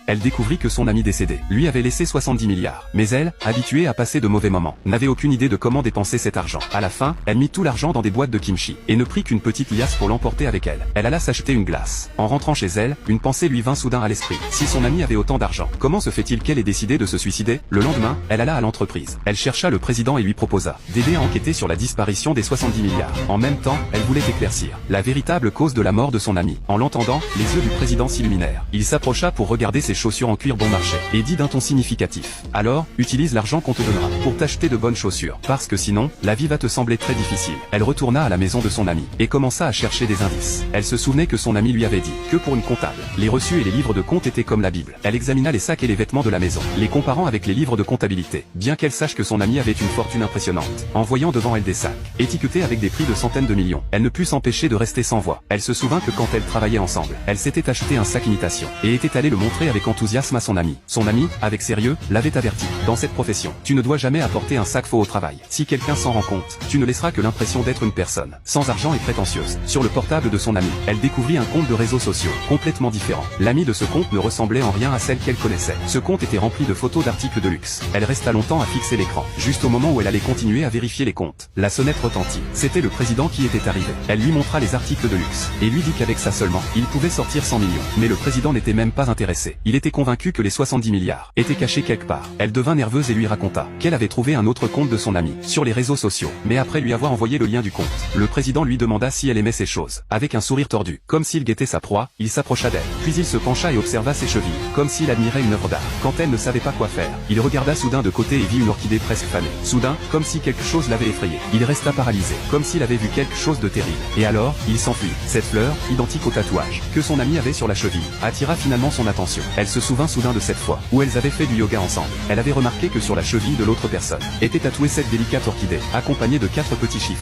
Elle découvrit que son ami décédé lui avait laissé 70 milliards. Mais elle, habituée à passer de mauvais moments, n'avait aucune idée de comment dépenser cet argent. À la fin, elle mit tout l'argent dans des boîtes de kimchi, et ne prit qu'une petite liasse pour l'emporter avec elle. Elle alla s'acheter une glace. En rentrant chez elle, une pensée lui vint soudain à l'esprit. Si son ami avait autant d'argent, comment se fait-il qu'elle ait décidé de se suicider? Le lendemain, elle alla à l'entreprise. Elle chercha le président et lui proposa d'aider à enquêter sur la disparition des 70 milliards. En même temps, elle voulait éclaircir la véritable cause de la mort de son ami. En l'entendant, les yeux du président s'illuminèrent. Il s'approcha pour regarder ses chaussures en cuir bon marché, et dit d'un ton significatif: alors, utilise l'argent qu'on te donnera pour t'acheter de bonnes chaussures, parce que sinon, la vie va te sembler très difficile. Elle retourna à la maison de son ami, et commença à chercher des indices. Elle se souvenait que son ami lui avait dit que pour une comptable, les reçus et les livres de compte étaient comme la Bible. Elle examina les sacs et les vêtements de la maison, les comparant avec les livres de comptabilité, bien qu'elle sache que son ami avait une fortune impressionnante. En voyant devant elle des sacs, étiquetés avec des prix de centaines de millions, elle ne put s'empêcher de rester sans voix. Elle se souvint que quand elles travaillaient ensemble, elle s'était acheté un sac imitation, et était allée le montrer avec enthousiasme à son ami. Son ami, avec sérieux, l'avait averti: dans cette profession, tu ne dois jamais apporter un sac faux au travail. Si quelqu'un s'en rend compte, tu ne laisseras que l'impression d'être une personne sans argent et prétentieuse. Sur le portable de son ami, elle découvrit un compte de réseaux sociaux, complètement différent. L'ami de ce compte ne ressemblait en rien à celle qu'elle connaissait. Ce compte était rempli de photos d'articles de luxe. Elle resta longtemps à fixer l'écran, juste au moment où elle allait continuer à vérifier les comptes. La sonnette retentit. C'était le président qui était arrivé. Elle lui montra les articles de luxe, et lui dit qu'avec ça seulement, il pouvait sortir 100 millions. Mais le président n'était même pas intéressé. Il était convaincu que les 70 milliards étaient cachés quelque part. Elle devint nerveuse et lui raconta qu'elle avait trouvé un autre compte de son ami sur les réseaux sociaux. Mais après lui avoir envoyé le lien du compte, le président lui demanda si elle aimait ces choses. Avec un sourire tordu, comme s'il guettait sa proie, il s'approcha d'elle. Puis il se pencha et observa ses chevilles, comme s'il admirait une œuvre d'art. Quand elle ne savait pas quoi faire, il regarda soudain de côté et vit une orchidée presque fanée. Soudain, comme si quelque chose l'avait effrayé, il resta paralysé, comme s'il avait vu quelque chose de terrible. Et alors, il s'enfuit. Cette fleur, identique au tatouage que son ami avait sur la cheville, attira finalement son attention. Elle se souvint soudain de cette fois où elles avaient fait du yoga ensemble. Elle avait remarqué que sur la cheville de l'autre personne était tatouée cette délicate orchidée, accompagnée de 4 petits chiffres.